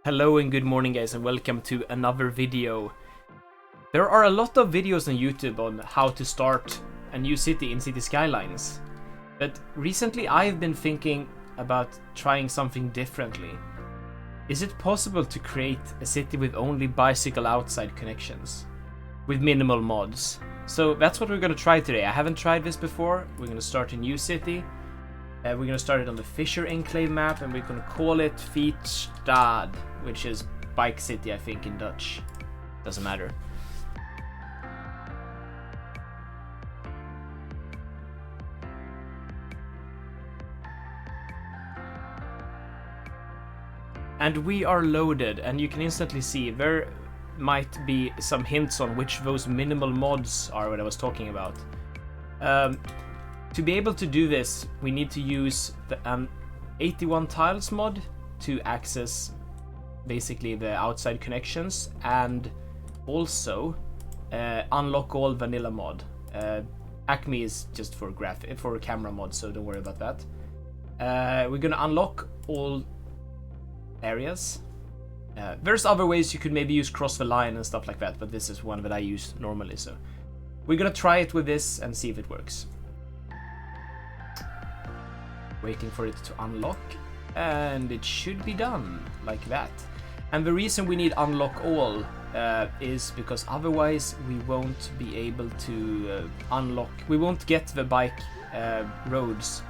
Hello and good morning guys, and welcome to another video. There are a lot of videos on YouTube on how to start a new city in City Skylines. But recently I've been thinking about trying something differently. Is it possible to create a city with only bicycle outside connections? With minimal mods? So that's what we're gonna try today. I haven't tried this before. We're gonna start a new city. We're gonna start it on the Fisher Enclave map, and we're gonna call it Fietsstad, which is Bike City, I think, in Dutch. Doesn't matter. And we are loaded, and you can instantly see there might be some hints on which those minimal mods are what I was talking about. To be able to do this, we need to use the 81 tiles mod to access basically the outside connections, and also unlock all vanilla mod. Acme is just for camera mod, so don't worry about that. We're gonna unlock all areas. There's other ways you could maybe use cross the line and stuff like that, but this is one that I use normally, so we're gonna try it with this and see if it works. Waiting for it to unlock, and it should be done like that. And the reason we need unlock all is because otherwise we won't be able to we won't get the bike roads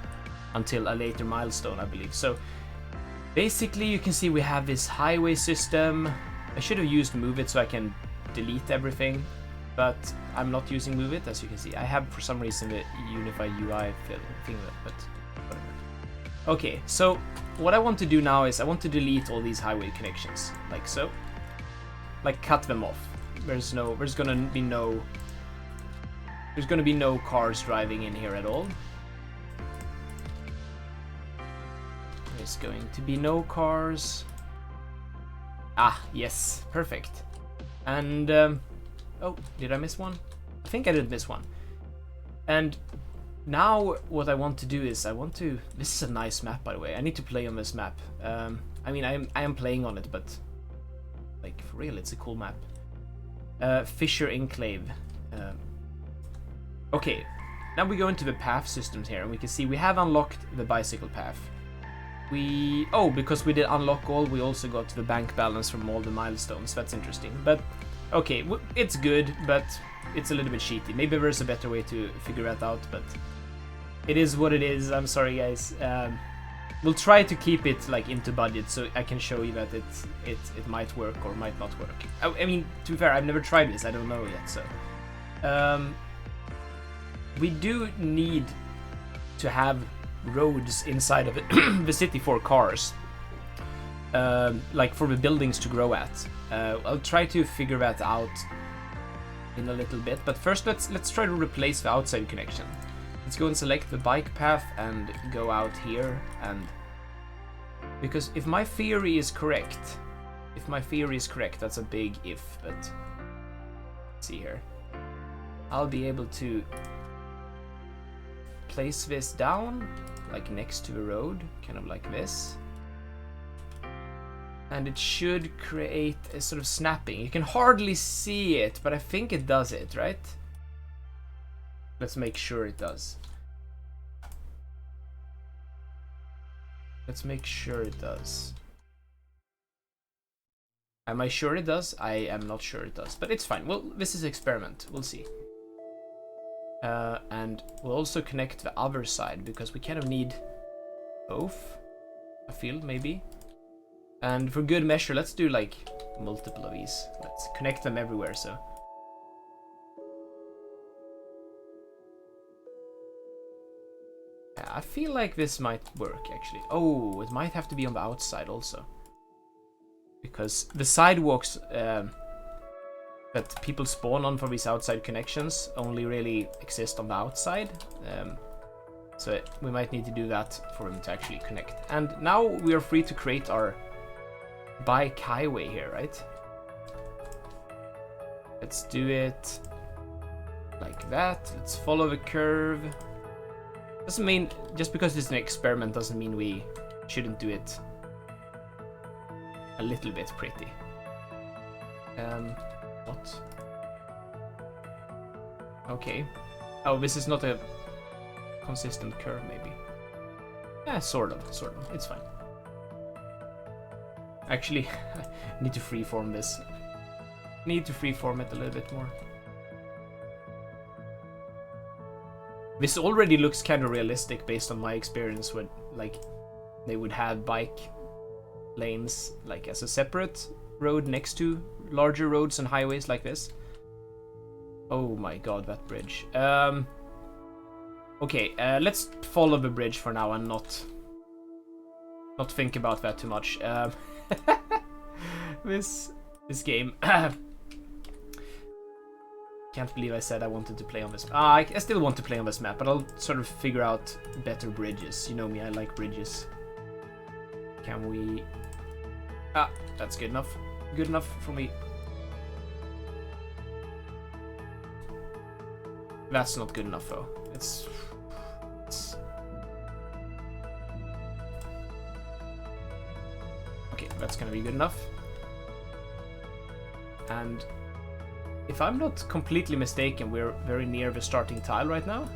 until a later milestone, I believe. So basically you can see we have this highway system. I should have used move it so I can delete everything, but I'm not using move it, as you can see. I have for some reason the unified UI thing, but whatever. Okay, so what I want to do now is I want to delete all these highway connections, like so. Like cut them off. There's gonna be no cars driving in here at all. There's going to be no cars. Ah, yes, perfect. And oh, did I miss one? I think I did miss one. And now what I want to do is this is a nice map, by the way. I need to play on this map. I mean, I am playing on it, but like for real, it's a cool map. Fisher Enclave. Okay, now we go into the path systems here, and we can see we have unlocked the bicycle path. Because we did unlock all, we also got the bank balance from all the milestones. That's interesting. But okay, it's good, but it's a little bit cheaty. Maybe there's a better way to figure that out, but it is what it is. I'm sorry, guys. We'll try to keep it like into budget, so I can show you that it might work or might not work. I mean, to be fair, I've never tried this. I don't know yet. So we do need to have roads inside of it, the city for cars, like for the buildings to grow at. I'll try to figure that out in a little bit, but first let's try to replace the outside connection. Let's go and select the bike path and go out here, and because if my theory is correct, that's a big if, but let's see here. I'll be able to place this down like next to the road, kind of like this. And it should create a sort of snapping. You can hardly see it, but I think it does it, right? Let's make sure it does. Let's make sure it does. Am I sure it does? I am not sure it does, but it's fine. Well, this is experiment. We'll see. And we'll also connect the other side, because we kind of need both, I feel, maybe. And for good measure, let's do like multiple of these. Let's connect them everywhere, so. Yeah, I feel like this might work, actually. Oh, it might have to be on the outside also. Because the sidewalks that people spawn on for these outside connections only really exist on the outside. So we might need to do that for them to actually connect. And now we are free to create our bike highway here, right? Let's do it like that. Let's follow the curve. Doesn't mean, just because it's an experiment doesn't mean we shouldn't do it a little bit pretty. What? Okay. Oh, this is not a consistent curve, maybe. Yeah, sort of. It's fine. Actually, I need to freeform this. Need to freeform it a little bit more. This already looks kind of realistic based on my experience with, like, they would have bike lanes like as a separate road next to larger roads and highways like this. Oh my god, that bridge. Okay, let's follow the bridge for now and not think about that too much. This game. Can't believe I said I wanted to play on this. I still want to play on this map, but I'll sort of figure out better bridges. You know me, I like bridges. Can we... Ah, that's good enough. Good enough for me. That's not good enough though. It's... Okay, that's gonna be good enough. And if I'm not completely mistaken, we're very near the starting tile right now.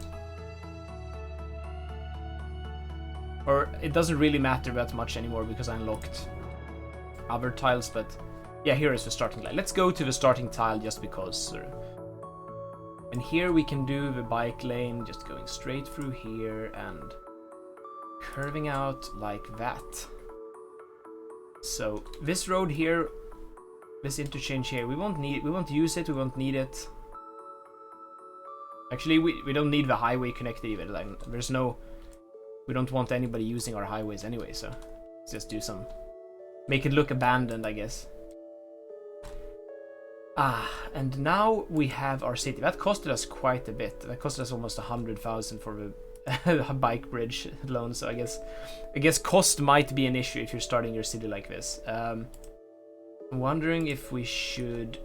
Or it doesn't really matter that much anymore because I unlocked other tiles, but yeah, here is the starting line. Let's go to the starting tile just because. And here we can do the bike lane just going straight through here and curving out like that. So this road here, this interchange here, we won't use it, we won't need it. Actually, we don't need the highway connected even. Like, there's no, we don't want anybody using our highways anyway, so let's just do some, make it look abandoned, I guess. Ah, and now we have our city. That costed us quite a bit. That costed us almost 100,000 for the bike bridge alone. So I guess cost might be an issue if you're starting your city like this. I'm wondering if we should.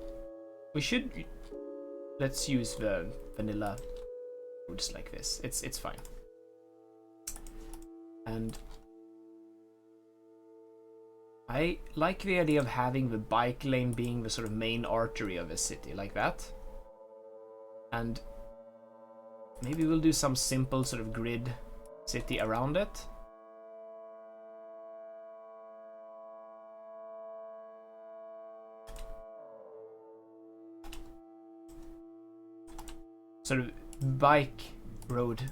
Let's use the vanilla roads like this. It's fine. And I like the idea of having the bike lane being the sort of main artery of a city, like that. And maybe we'll do some simple sort of grid city around it. Sort of bike road.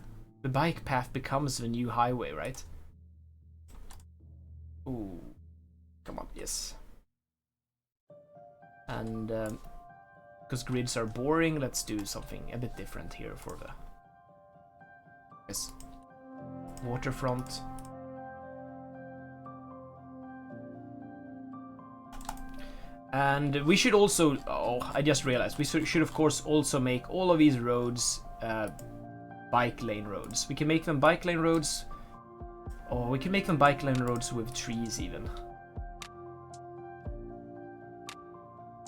The bike path becomes the new highway, right? Ooh. Come on, yes. And because grids are boring, let's do something a bit different here for the waterfront. And we should also, oh, I just realized, we should of course also make all of these roads bike lane roads. We can make them bike lane roads, or we can make them bike lane roads with trees even.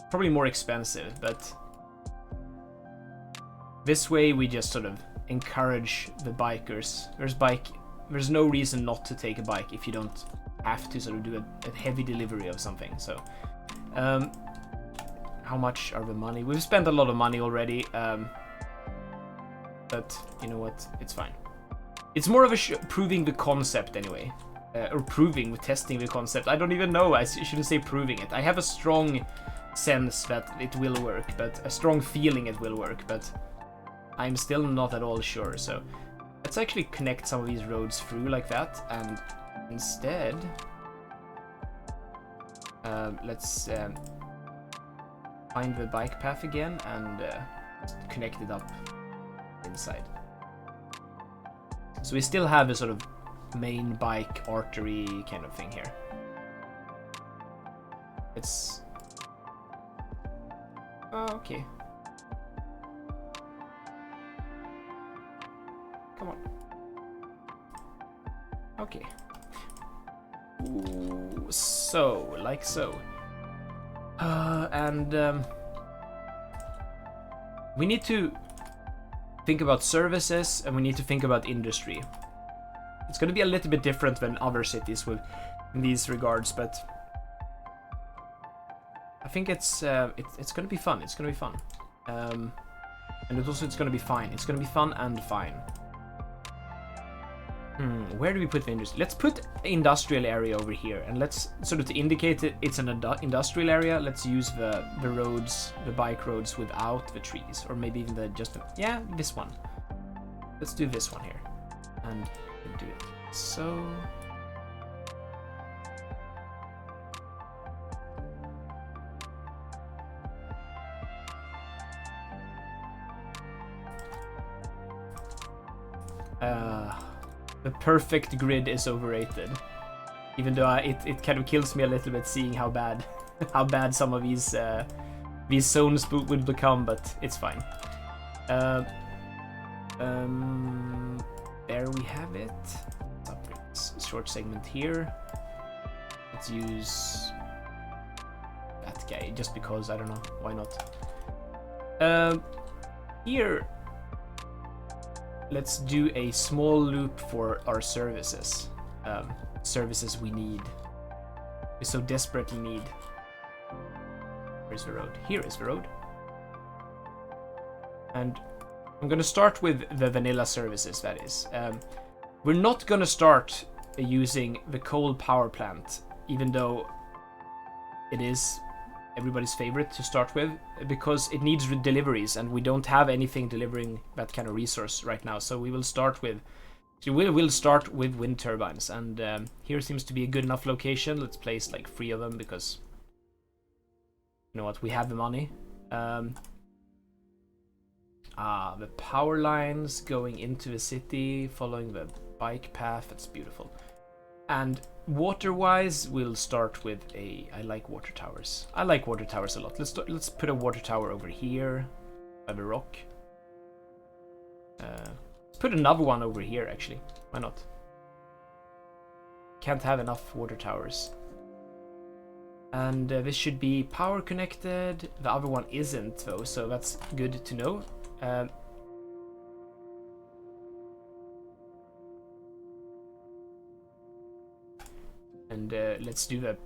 Probably more expensive, but this way we just sort of encourage the bikers. There's no reason not to take a bike if you don't have to sort of do a heavy delivery of something. So how much are the money? We've spent a lot of money already, but you know what, it's fine. It's more of a proving the concept anyway, or testing the concept. I don't even know, I shouldn't say proving it. I have a strong sense that it will work, but a strong feeling it will work, but I'm still not at all sure. So let's actually connect some of these roads through like that, and instead let's find the bike path again and connect it up inside. So we still have a sort of main bike artery kind of thing here. It's okay. Come on. Okay. Ooh, so, like so. And we need to think about services, and we need to think about industry. It's going to be a little bit different than other cities in these regards, but I think it's gonna be fun. It's gonna be fun. And it's gonna be fine. It's gonna be fun and fine. Where do we put the industry? Let's put industrial area over here, and let's sort of to indicate it, it's an industrial area. Let's use the roads, the bike roads without the trees, or maybe even yeah, this one. Let's do this one here, and we'll do it so. The perfect grid is overrated, even though it kind of kills me a little bit seeing how bad some of these zones would become, but it's fine. There we have it. Short segment here. Let's use that guy just because, I don't know, why not. Here, let's do a small loop for our services. Services we need. We so desperately need. Where's the road? Here is the road. And I'm gonna start with the vanilla services, that is. We're not gonna start using the coal power plant, even though it is everybody's favorite to start with, because it needs deliveries, and we don't have anything delivering that kind of resource right now. So we will start with wind turbines, and here seems to be a good enough location. Let's place like 3 of them because you know what, we have the money. The power lines going into the city, following the bike path. That's beautiful. And water-wise, we'll start with I like water towers. I like water towers a lot. Let's put a water tower over here by the rock. Let's put another one over here, actually. Why not? Can't have enough water towers. And this should be power connected. The other one isn't, though, so that's good to know. And let's do the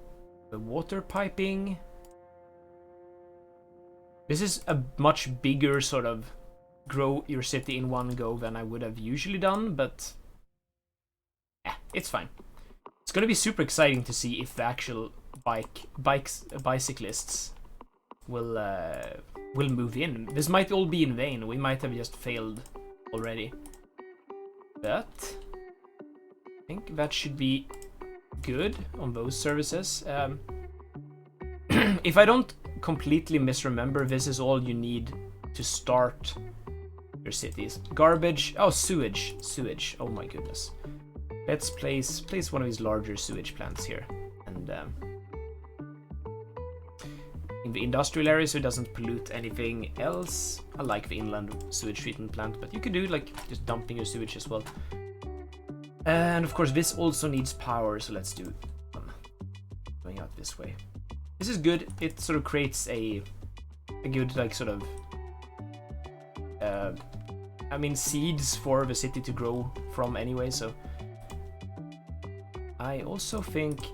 water piping. This is a much bigger sort of grow your city in one go than I would have usually done, but yeah, it's fine. It's gonna be super exciting to see if the actual bicyclists will move in. This might all be in vain. We might have just failed already. But I think that should be good on those services. If I don't completely misremember, this is all you need to start your cities. Garbage. Oh, sewage. Oh my goodness. Let's place one of these larger sewage plants here, and in the industrial area, so it doesn't pollute anything else. I like the inland sewage treatment plant, but you could do like just dumping your sewage as well. And of course, this also needs power, so let's do going out this way. This is good. It sort of creates a good like sort of I mean seeds for the city to grow from anyway. So I also think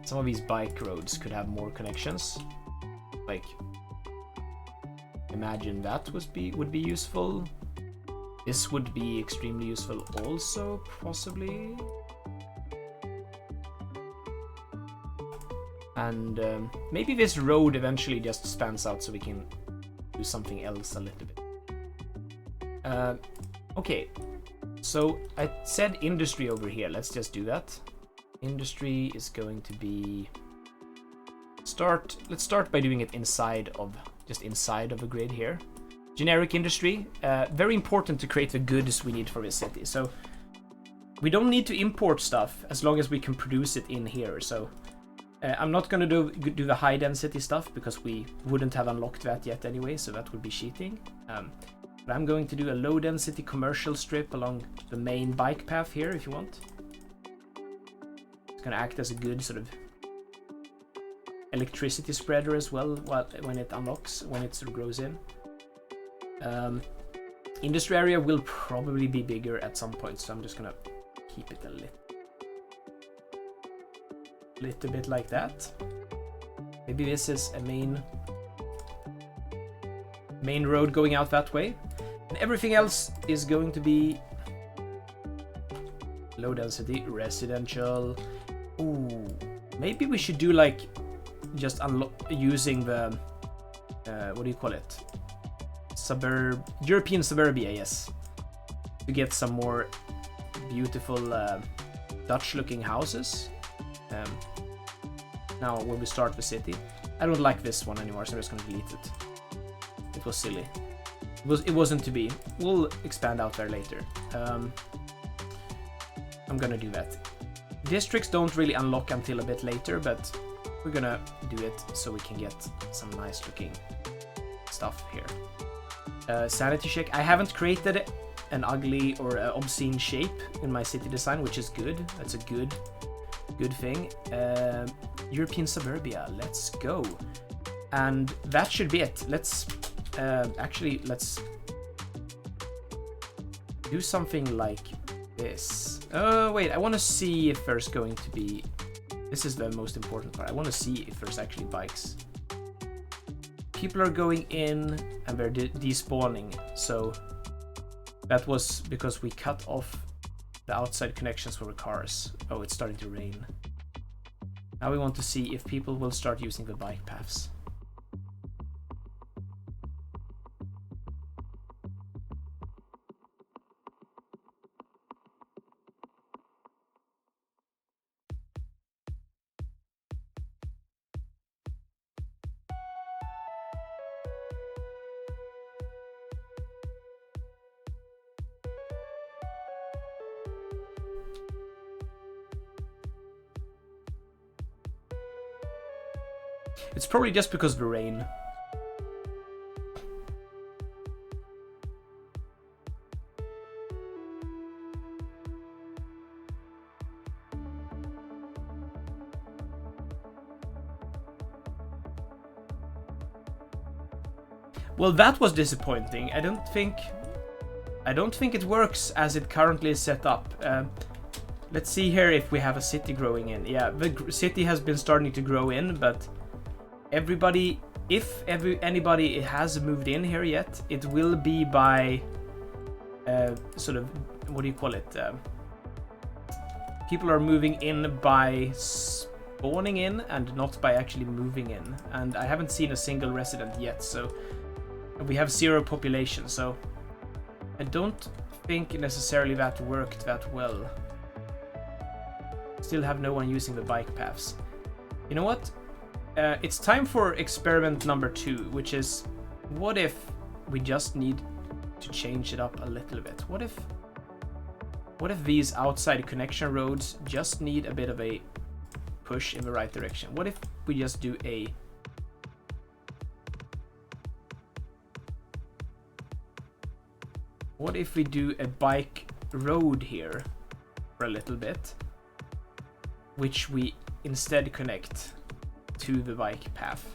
some of these bike roads could have more connections. Like, imagine that would be useful. This would be extremely useful also, possibly. And maybe this road eventually just spans out so we can do something else a little bit. Okay, so I said industry over here. Let's just do that. Industry is going to be let's start by doing it inside of a grid here. Generic industry, very important to create the goods we need for this city. So we don't need to import stuff as long as we can produce it in here. So I'm not going to do the high density stuff because we wouldn't have unlocked that yet anyway, so that would be cheating. But I'm going to do a low density commercial strip along the main bike path here if you want. It's going to act as a good sort of electricity spreader as well when it unlocks, when it sort of grows in. Industry area will probably be bigger at some point, so I'm just gonna keep it a little bit like that. Maybe this is a main road going out that way. And everything else is going to be low density, residential. Ooh, maybe we should do like just using the what do you call it? European suburbia, yes. To get some more beautiful Dutch-looking houses. Now, when we start the city, I don't like this one anymore, so I'm just gonna delete it. It was silly. It wasn't to be. We'll expand out there later. I'm gonna do that. Districts don't really unlock until a bit later, but we're gonna do it so we can get some nice looking stuff here. Sanity check. I haven't created an ugly or obscene shape in my city design, which is good. That's a good thing. European suburbia. Let's go. And that should be it. Let's do something like this. Wait, I want to see if there's going to be... This is the most important part. I want to see if there's actually bikes. People are going in and they're despawning. So that was because we cut off the outside connections for the cars. Oh, it's starting to rain. Now we want to see if people will start using the bike paths. It's probably just because of the rain. Well, that was disappointing. I don't think it works as it currently is set up. Let's see here if we have a city growing in. Yeah, the city has been starting to grow in, but everybody, if anybody has moved in here yet, it will be by sort of, what do you call it? People are moving in by spawning in and not by actually moving in. And I haven't seen a single resident yet, so we have 0 population, so I don't think necessarily that worked that well. Still have no one using the bike paths. You know what? It's time for experiment number 2, which is, what if we just need to change it up a little bit? What if these outside connection roads just need a bit of a push in the right direction? What if we just do a... What if we do a bike road here for a little bit, which we instead connect to the bike path?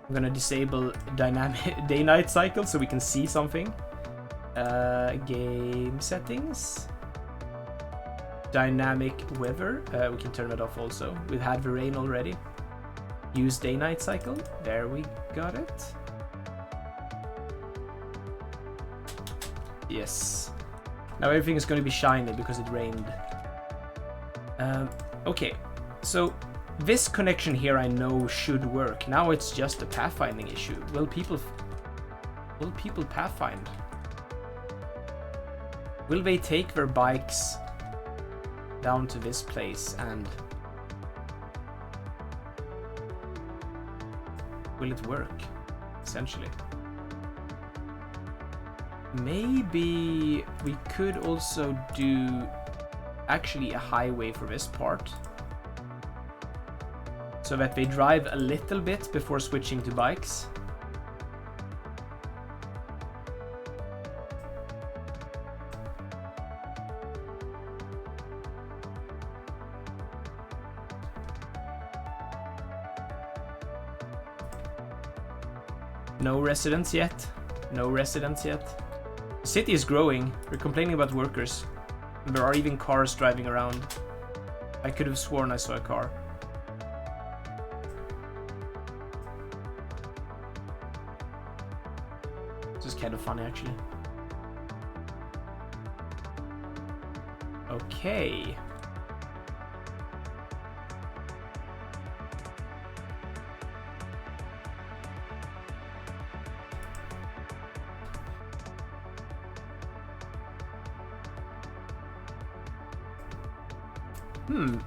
I'm gonna disable dynamic day-night cycle so we can see something. Game settings, dynamic weather, we can turn that off also. We've had the rain already. Use day-night cycle, there we got it. Yes, now everything is going to be shiny because it rained. Okay, so this connection here I know should work. Now it's just a pathfinding issue. Will people pathfind? Will they take their bikes down to this place and will it work, essentially? Maybe we could also do actually a highway for this part, so that they drive a little bit before switching to bikes. No residents yet. No residents yet. The city is growing. We're complaining about workers. There are even cars driving around. I could have sworn I saw a car. This is kind of funny, actually. Okay.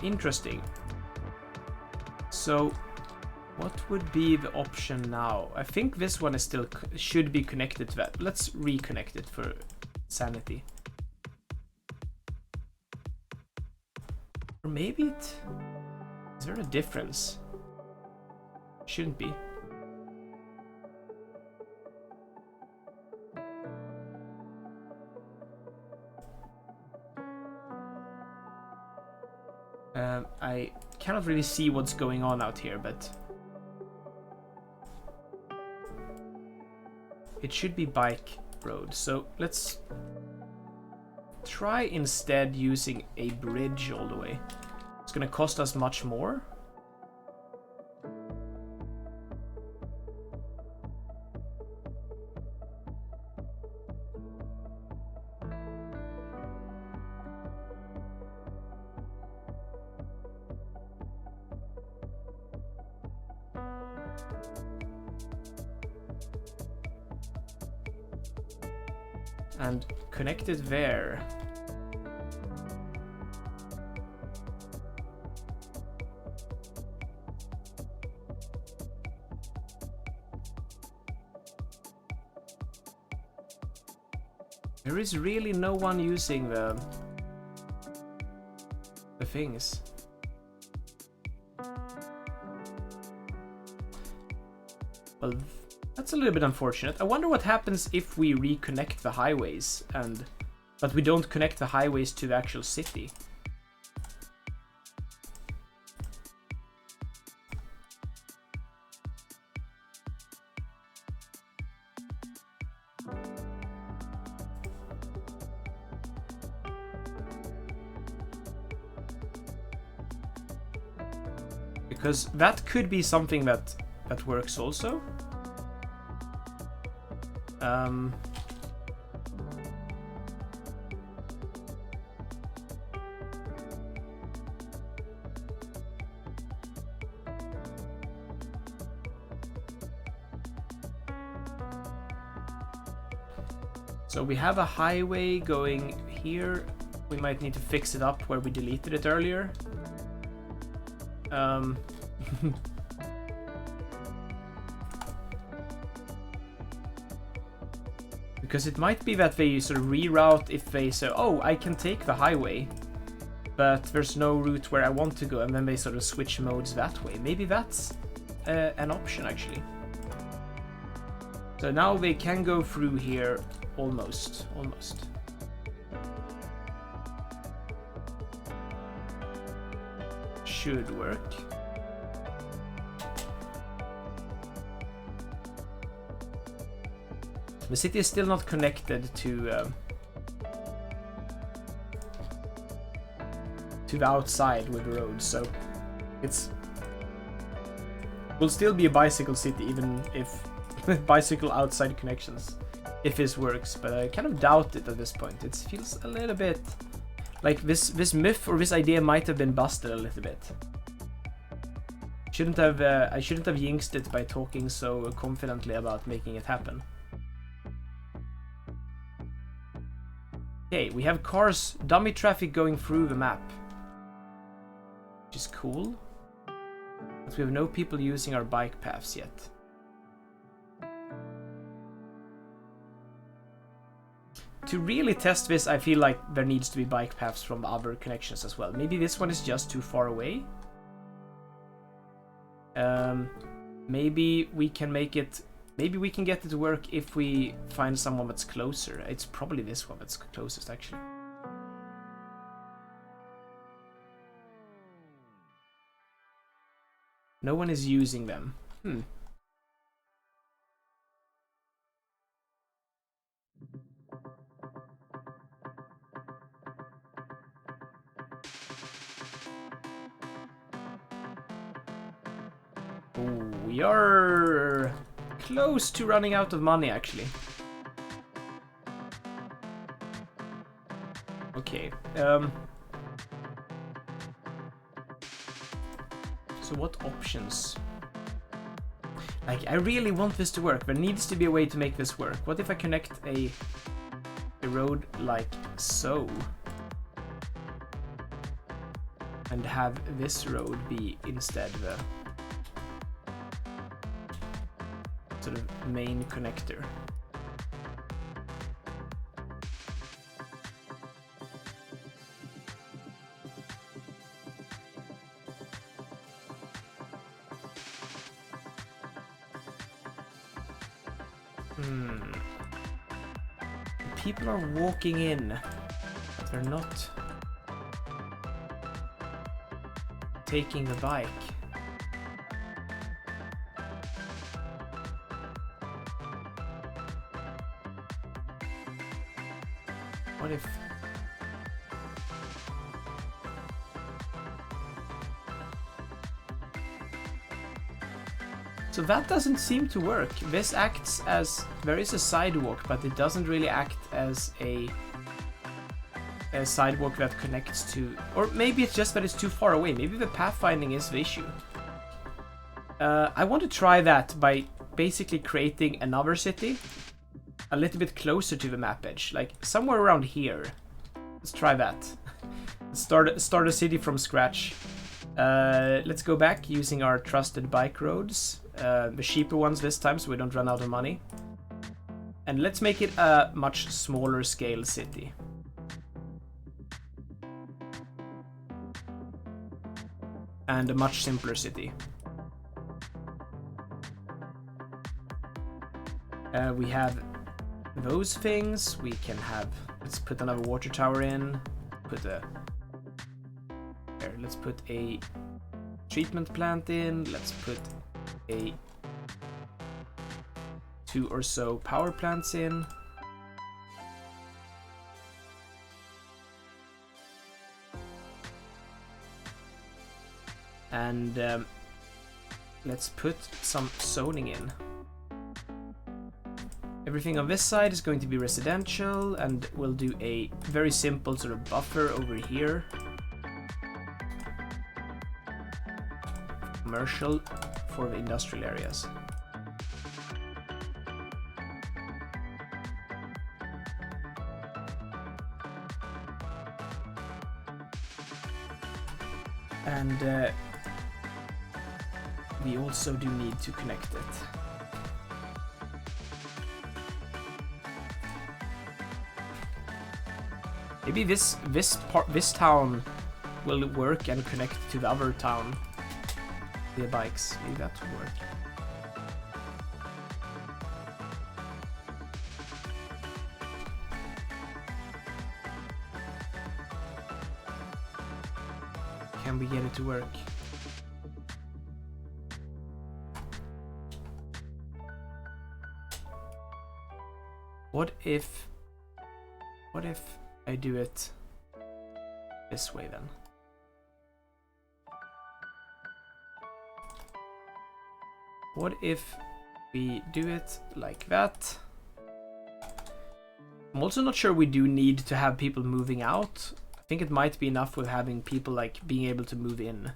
Interesting. So, what would be the option now? I think this one is still should be connected to that. Let's reconnect it for sanity. Or maybe it... Is there a difference? Shouldn't be. I cannot really see what's going on out here, but it should be bike road. So let's try instead using a bridge all the way. It's gonna cost us much more. And connect it there. There is really no one using the things. Well, that's a little bit unfortunate. I wonder what happens if we reconnect the highways but we don't connect the highways to the actual city. Because that could be something that works also. So we have a highway going here. We might need to fix it up where we deleted it earlier. Because it might be that they sort of reroute if they say, oh, I can take the highway, but there's no route where I want to go, and then they sort of switch modes that way. Maybe that's an option, actually. So now they can go through here almost. Should work. The city is still not connected to the outside with the roads, so will still be a bicycle city even if bicycle outside connections, if this works. But I kind of doubt it at this point. It feels a little bit like this myth or this idea might have been busted a little bit. I shouldn't have jinxed it by talking so confidently about making it happen. Okay, we have cars, dummy traffic going through the map, which is cool. But we have no people using our bike paths yet. To really test this, I feel like there needs to be bike paths from other connections as well. Maybe this one is just too far away. Maybe we can make it... Maybe we can get it to work if we find someone that's closer. It's probably this one that's closest, actually. No one is using them. Ooh, we are close to running out of money, actually. Okay. So what options? Like, I really want this to work. There needs to be a way to make this work. What if I connect a road like so? And have this road be instead the sort of main connector. People are walking in, but they're not taking the bike. What if... So that doesn't seem to work. This acts as... There is a sidewalk, but it doesn't really act as a sidewalk that connects to... Or maybe it's just that it's too far away. Maybe the pathfinding is the issue. I want to try that by basically creating another city a little bit closer to the map edge. Like somewhere around here. Let's try that. Start a city from scratch. Let's go back using our trusted bike roads. The cheaper ones this time so we don't run out of money. And let's make it a much smaller scale city. And a much simpler city. We have those things. We can have... Let's put another water tower in. Let's put a treatment plant in. Let's put a 2 or so power plants in. And let's put some zoning in. Everything on this side is going to be residential, and we'll do a very simple sort of buffer over here. Commercial for the industrial areas. And we also do need to connect it. Maybe this town will work and connect to the other town via bikes. Maybe that will work. Can we get it to work? What if I do it this way then? What if we do it like that? I'm also not sure we do need to have people moving out. I think it might be enough with having people like being able to move in.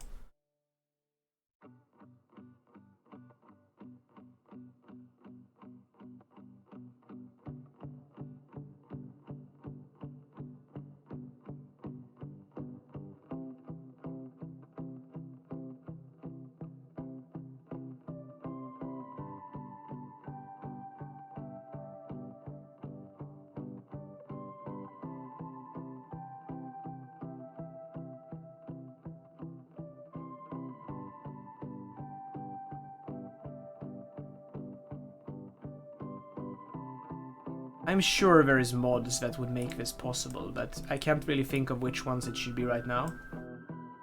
I'm sure there is mods that would make this possible, but I can't really think of which ones it should be right now.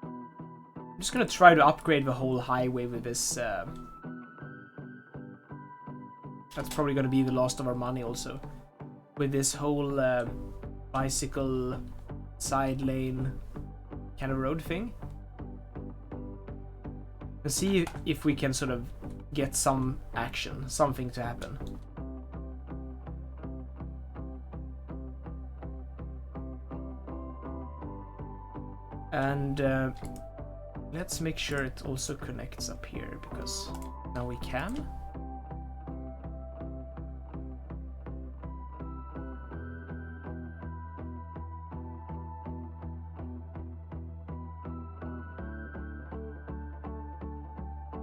I'm just gonna try to upgrade the whole highway with this. That's probably gonna be the last of our money also. With this whole bicycle side lane kind of road thing. And see if we can sort of get some action, something to happen. And let's make sure it also connects up here, because now we can.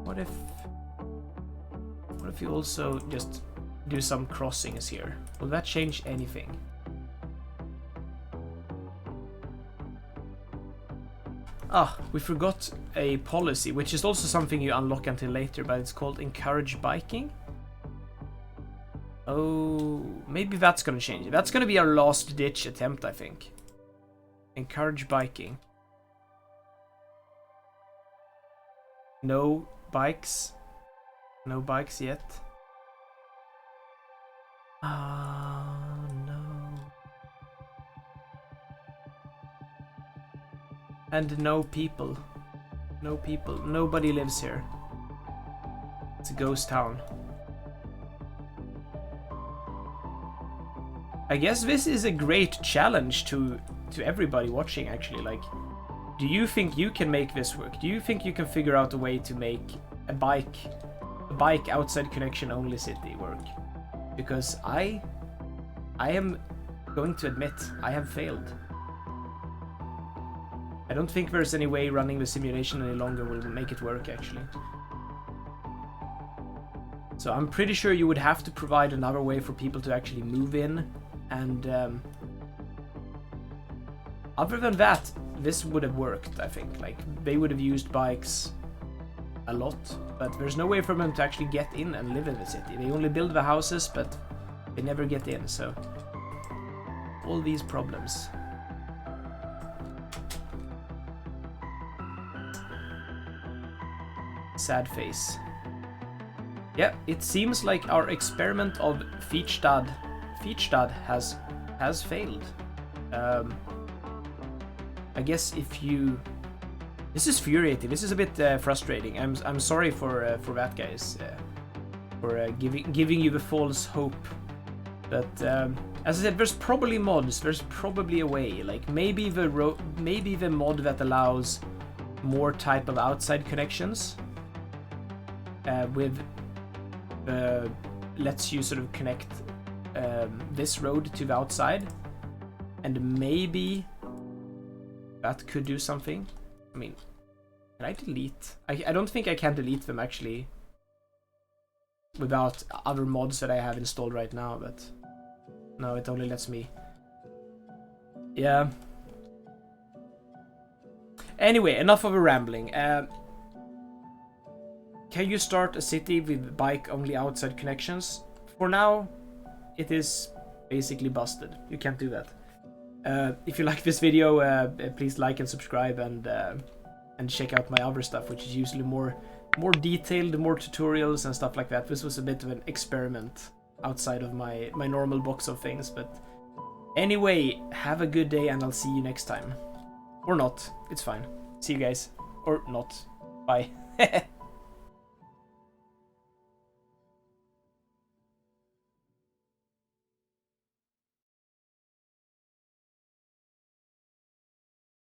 What if you also just do some crossings here? Will that change anything? Ah, we forgot a policy, which is also something you unlock until later, but it's called encourage biking. Oh, maybe that's gonna change. That's gonna be our last ditch attempt, I think. Encourage biking. No bikes. No bikes yet. Ah, no. And no people. No people. Nobody lives here. It's a ghost town. I guess this is a great challenge to everybody watching, actually. Like, do you think you can make this work? Do you think you can figure out a way to make a bike outside connection only city work? Because I am going to admit I have failed. I don't think there's any way running the simulation any longer will make it work, actually. So I'm pretty sure you would have to provide another way for people to actually move in, and other than that, this would have worked, I think. Like, they would have used bikes a lot, but there's no way for them to actually get in and live in the city. They only build the houses, but they never get in, so all these problems. Sad face. Yeah, it seems like our experiment of Fichtstad has failed. I guess if you... This is infuriating. This is a bit frustrating. I'm sorry for that, guys, for giving you the false hope. But as I said, there's probably mods. There's probably a way. Like, maybe the mod that allows more type of outside connections with lets you sort of connect this road to the outside, and maybe that could do something. I mean, can I delete? I don't think I can delete them, actually, without other mods that I have installed right now, but no, it only lets me. Yeah. Anyway, enough of a rambling. Can you start a city with bike-only outside connections? For now, it is basically busted. You can't do that. If you like this video, please like and subscribe, and check out my other stuff, which is usually more detailed, more tutorials and stuff like that. This was a bit of an experiment outside of my normal box of things, but anyway, have a good day, and I'll see you next time. Or not. It's fine. See you guys. Or not. Bye.